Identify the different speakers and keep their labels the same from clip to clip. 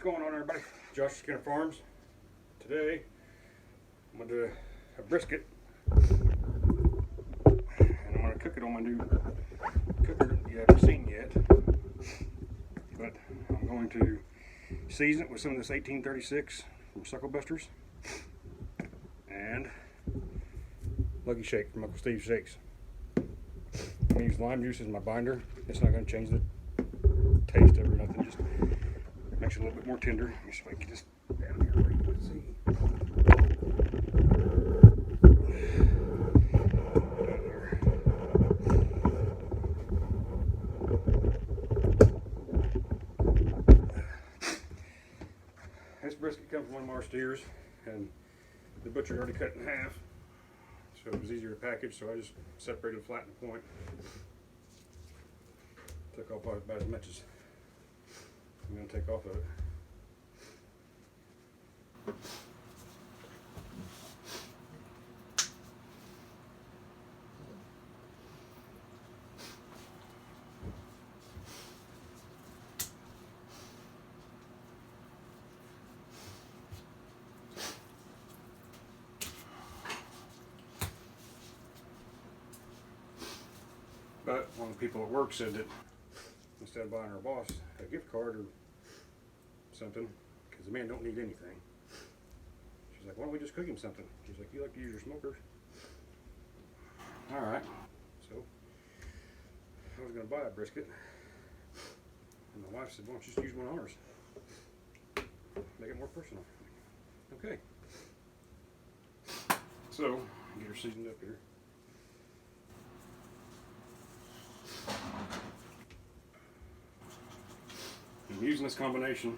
Speaker 1: going on, everybody? Josh Skinner Farms. Today I'm going to do a brisket, and I'm going to cook it on my new cooker you haven't seen yet. But I'm going to season it with some of this 1836 from Suckle Busters and Lucky Shake from Uncle Steve's Shakes. I'm going to use lime juice as my binder. It's not going to change the taste of it or nothing, just makes it a little bit more tender. Let me see if I can get this down here where you can see. This brisket comes from one of our steers, and the butcher already cut it in half, so it was easier to package, so I just separated flat in the point. Took off about as much as I'm going to take off of it. But one of the people at work said that instead of buying our boss a gift card or something, because the man don't need anything, she's like, why don't we just cook him something? She's like, you like to use your smokers? Alright, so I was going to buy a brisket, and my wife said, why don't you just use one of ours? Make it more personal. Okay. So, get her seasoned up here. I'm using this combination.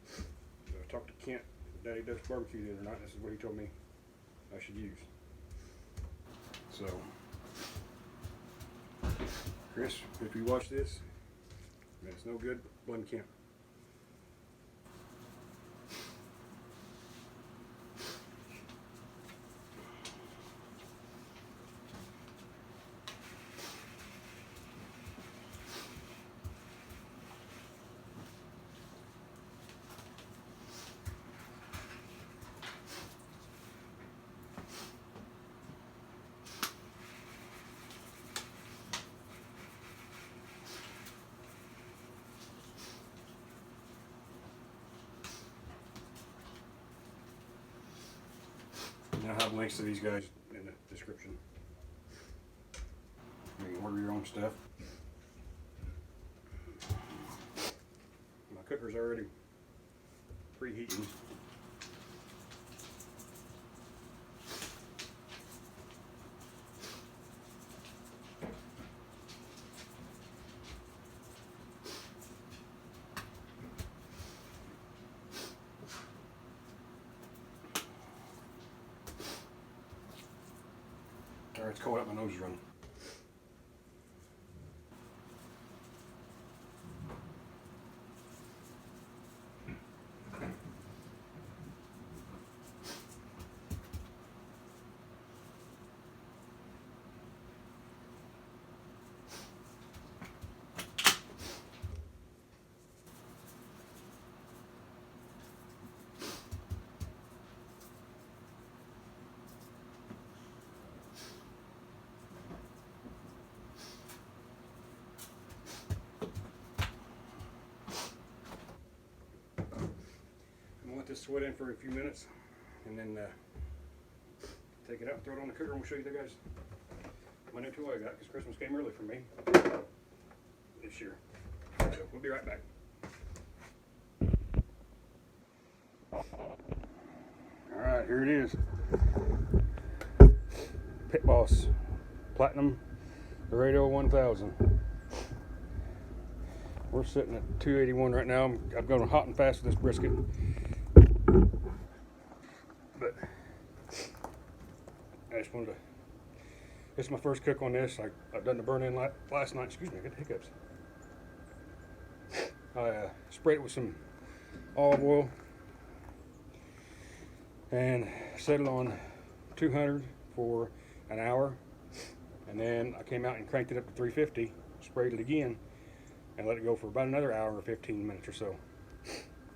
Speaker 1: I talked to Kent, Daddy Duck's Barbecue the other night, and this is what he told me I should use. So, Chris, if you watch this, and it's no good, blame Kent. I'll have links to these guys in the description. You can order your own stuff. My cooker's already preheating. It's cold out, my nose is running. Let this sweat in for a few minutes, and then take it out and throw it on the cooker, and we'll show you the guys my new toy I got, because Christmas came early for me this year. So we'll be right back. Alright, here it is. Pit Boss Platinum Laredo 1000. We're sitting at 281 right now. I'm going hot and fast with this brisket. But I just wanted to, this is my first cook on this. I've done the burn-in last night. Excuse me, I got the hiccups. I sprayed it with some olive oil and set it on 200 for an hour. And then I came out and cranked it up to 350, sprayed it again, and let it go for about another hour or 15 minutes or so.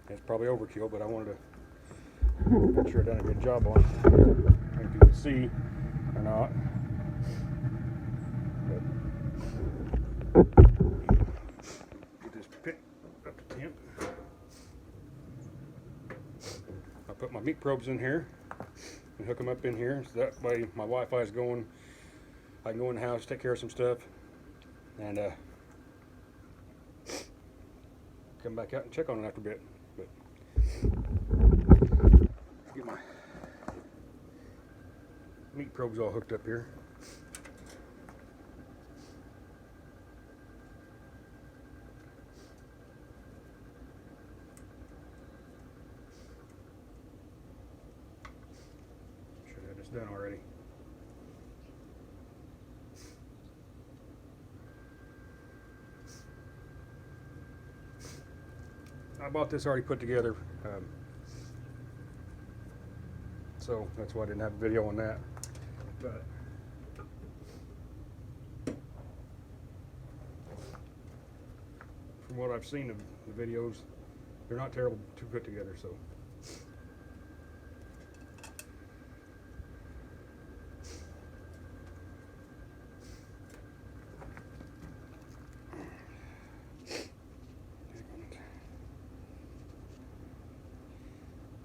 Speaker 1: It's probably overkill, but I wanted to make sure I done a good job on it. I don't know if you can see or not. But get this pit up to temp. I put my meat probes in here and hook them up in here, so that way my Wi-Fi is going. I can go in the house, take care of some stuff, and come back out and check on it after a bit. But get my meat probes all hooked up here. Should have this done already. I bought this already put together, so that's why I didn't have a video on that. But from what I've seen of the videos, they're not terrible to put together. So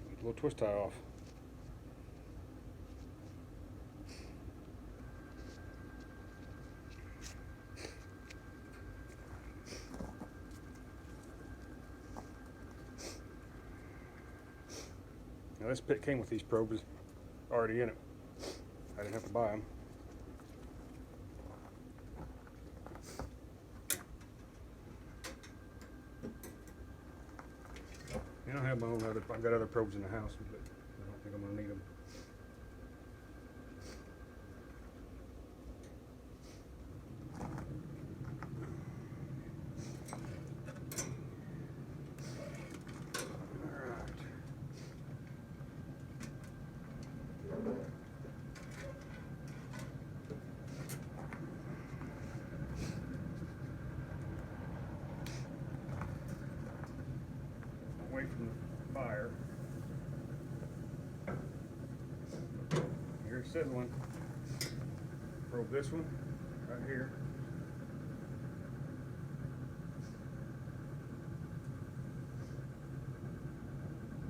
Speaker 1: a little twist tie off. Now this pit came with these probes already in it. I didn't have to buy them. And I have my own other. I've got other probes in the house, but I don't think I'm gonna need them. Away from the fire. Here's the one. Probe this one right here.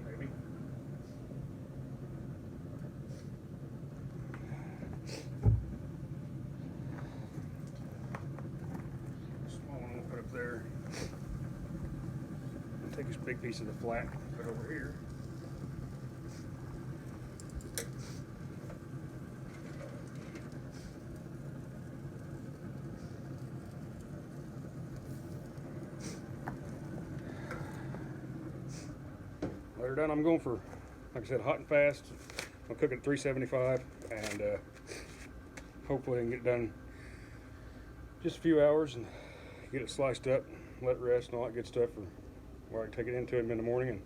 Speaker 1: Maybe. Small one we'll put up there. Take this big piece of the flat, put it over here. Later done, I'm going for, like I said, hot and fast. I'll cook it at 375, and hopefully I can get it done just a few hours and get it sliced up, let it rest, and all that good stuff for where I can take it into him in the morning, and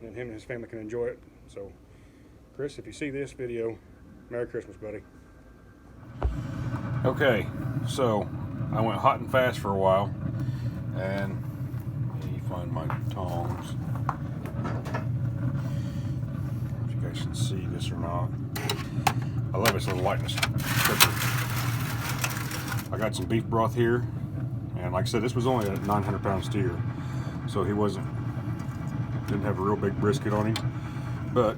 Speaker 1: then him and his family can enjoy it. So, Chris, if you see this video, Merry Christmas, buddy. Okay, so I went hot and fast for a while, and let me find my tongs. If you guys can see this or not. I love its little lightness. I got some beef broth here, and like I said, this was only a 900-pound steer. So he didn't have a real big brisket on him, but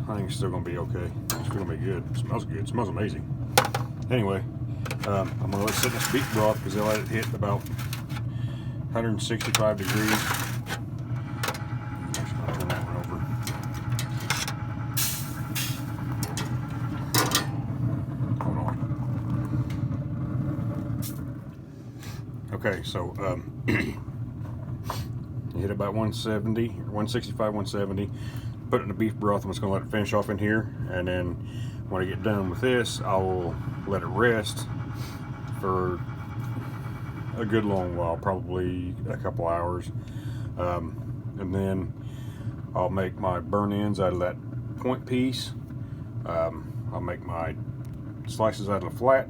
Speaker 1: I think it's still gonna be okay. It's still gonna be good. It smells good. It smells amazing. Anyway, I'm gonna let it sit in this beef broth because they let it hit about 165 degrees. I'm just gonna turn that one over. Hold on. Okay, so you hit about 170, or 165, 170. Put it in the beef broth. I'm just gonna let it finish off in here, and then when I get done with this, I will let it rest for a good long while, probably a couple hours, and then I'll make my burn ends out of that point piece. I'll make my slices out of the flat,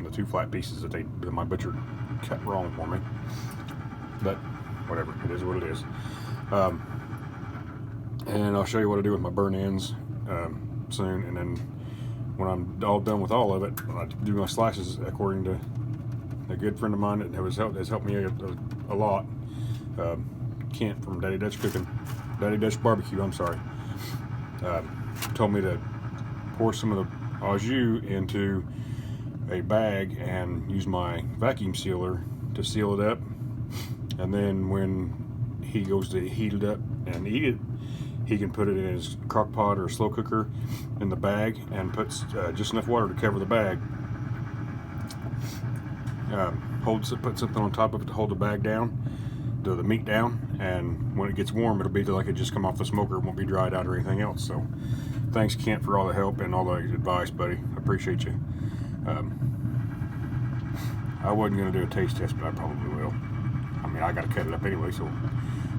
Speaker 1: the two flat pieces that my butcher cut wrong for me. But whatever, it is what it is. And I'll show you what I do with my burn ends soon, and then when I'm all done with all of it, I do my slices according to a good friend of mine that has helped me a lot. Kent from Daddy Dutch Barbecue. I'm sorry. Told me to pour some of the au jus into a bag and use my vacuum sealer to seal it up, and then when he goes to heat it up and eat it, he can put it in his crock pot or slow cooker in the bag and puts just enough water to cover the bag. Put something on top of it to hold the bag down, the meat down, and when it gets warm, it'll be like it just come off the smoker. It won't be dried out or anything else. So, thanks, Kent, for all the help and all the advice, buddy. I appreciate you. I wasn't gonna do a taste test, but I probably will. I mean, I got to cut it up anyway, so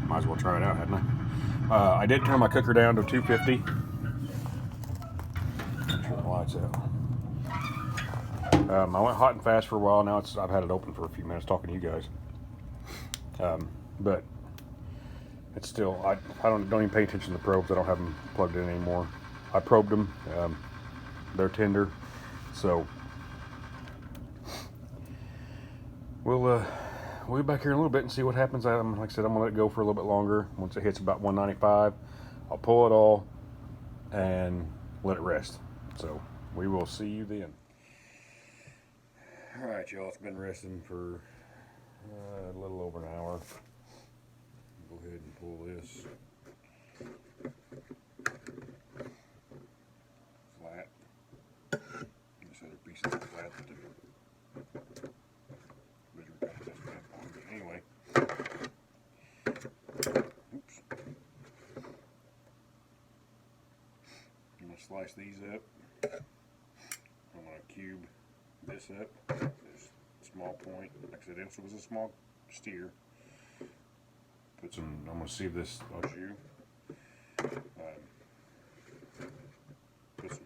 Speaker 1: might as well try it out, hadn't I? I did turn my cooker down to 250. Turn the lights out. I went hot and fast for a while. Now I've had it open for a few minutes talking to you guys. But it's still, I don't even pay attention to the probes. I don't have them plugged in anymore. I probed them. They're tender. So we'll be back here in a little bit and see what happens. Like I said, I'm gonna let it go for a little bit longer. Once it hits about 195, I'll pull it all and let it rest. So we will see you then. All right, y'all. It's been resting for a little over an hour. Go ahead and pull this flat. This other piece is flat too. Anyway, oops. I'm gonna slice these up. I'm gonna cube this up. This small point. Like I said, this was a small steer. I'm gonna sieve this au jus. Put some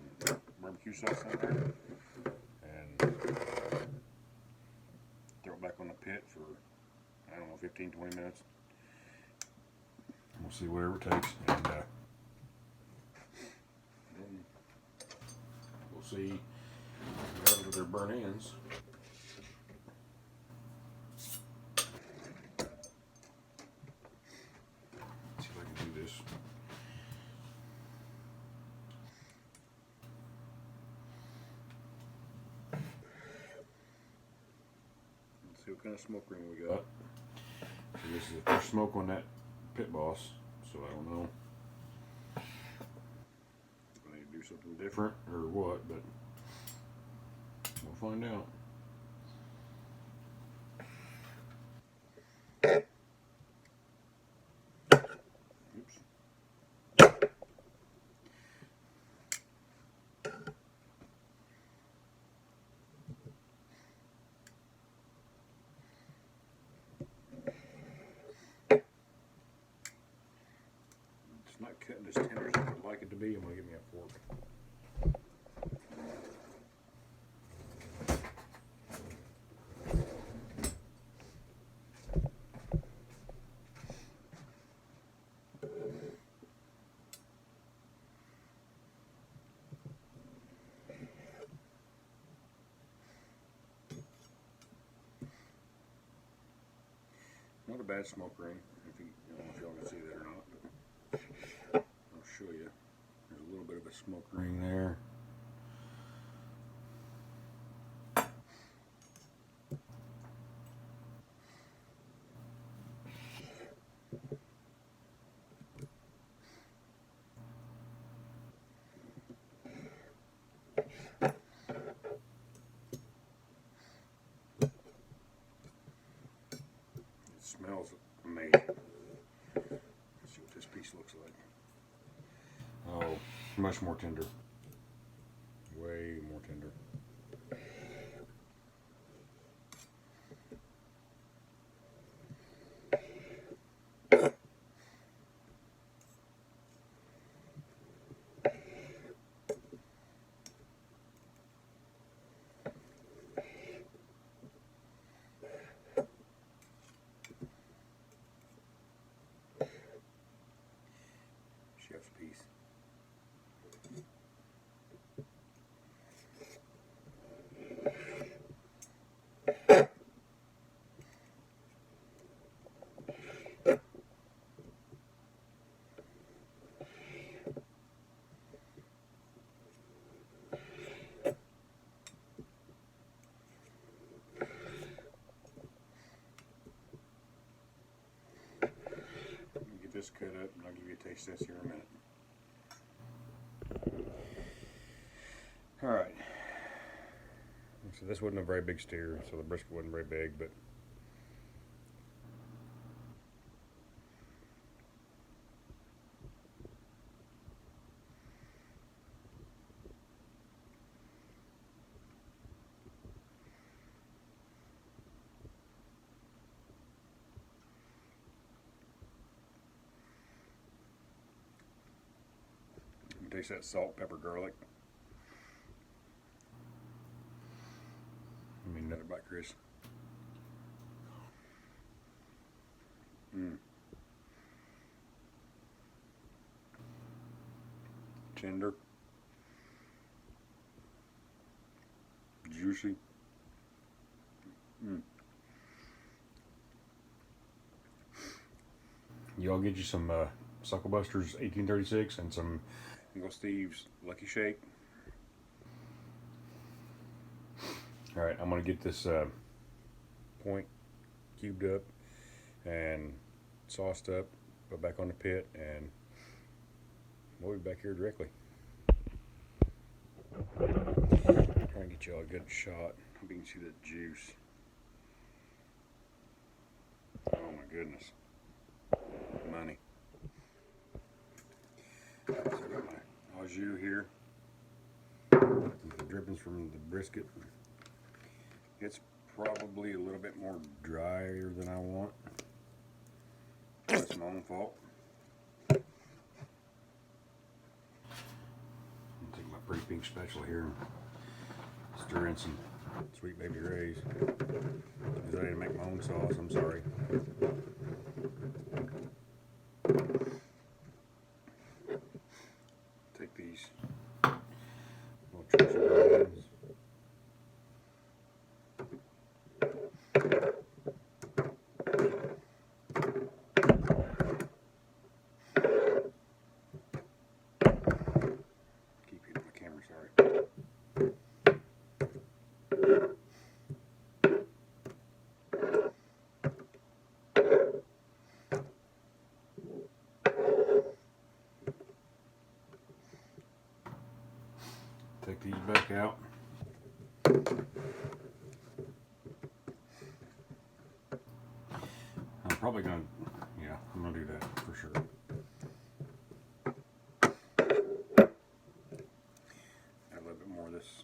Speaker 1: barbecue sauce in there, and throw it back on the pit for, I don't know, 15-20 minutes. We'll see whatever it takes, and then we'll see what happens with their burn ends. Let's see if I can do this. Let's see what kind of smoke ring we got. So this is the first smoke on that Pit Boss, so I don't know if I need to do something different or what, but we'll find out. Oops. It's not cutting as tender as I would like it to be. I'm going to give me a fork. Not a bad smoke ring. I don't know if y'all can see that or not, but I'll show you. There's a little bit of a smoke ring there. Smells amazing. Let's see what this piece looks like. Oh, much more tender. Way more tender. taste this here in a minute. All right. So this wasn't a very big steer, so the brisket wasn't very big, but you can taste that salt, pepper, garlic. I mean, another bite, Chris. Tender, juicy. Y'all get you some Suckle Busters 1836 and some Uncle Steve's Lucky Shake. All right, I'm gonna get this point cubed up and sauced up, put back on the pit, and we'll be back here directly. Trying to get y'all a good shot. Hope you can see the juice. Oh my goodness. Money. So I got my au jus here. The drippings from the brisket. It's probably a little bit more drier than I want. That's my own fault. I'll take my pretty pink spatula here and stir in some Sweet Baby Ray's. Because I didn't make my own sauce, I'm sorry. Take these little chunks of onions. Keep hitting my camera, sorry. Take these back out. I'm probably gonna, yeah, I'm gonna do that for sure. Add a little bit more of this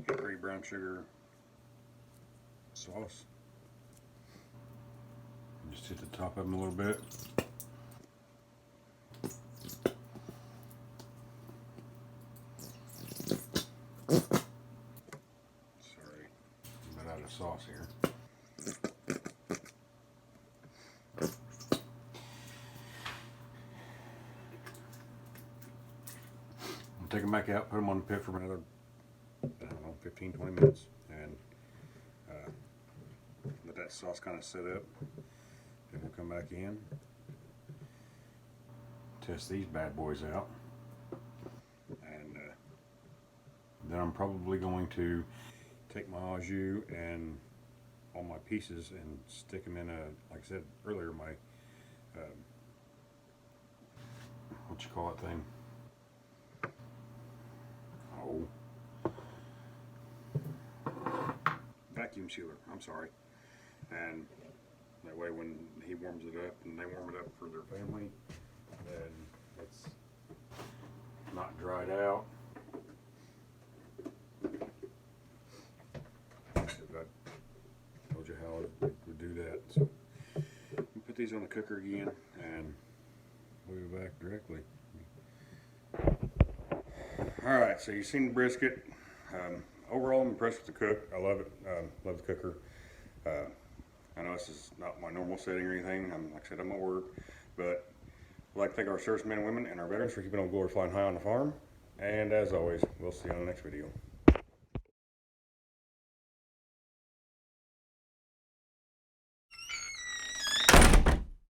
Speaker 1: hickory brown sugar sauce. Just hit the top of them a little bit. Sorry, I'm out of sauce here. I'll take them back out, put them on the pit for another, I don't know, 15-20 minutes, and let that sauce kind of sit up. Then we'll come back in, test these bad boys out, and then I'm probably going to take my au jus and all my pieces and stick them in a, like I said earlier, my what you call that thing? Oh, vacuum sealer. I'm sorry. And that way, when he warms it up and they warm it up for their family, then it's not dried out. I told you how I would do that. So we put these on the cooker again, and we'll be back directly. All right, so you've seen the brisket. Overall, I'm impressed with the cook. I love it. Love the cooker. I know this is not my normal setting or anything. Like I said, I'm at work, but I'd like to thank our servicemen and women and our veterans for keeping on glory flying high on the farm. And as always, we'll see you on the next video.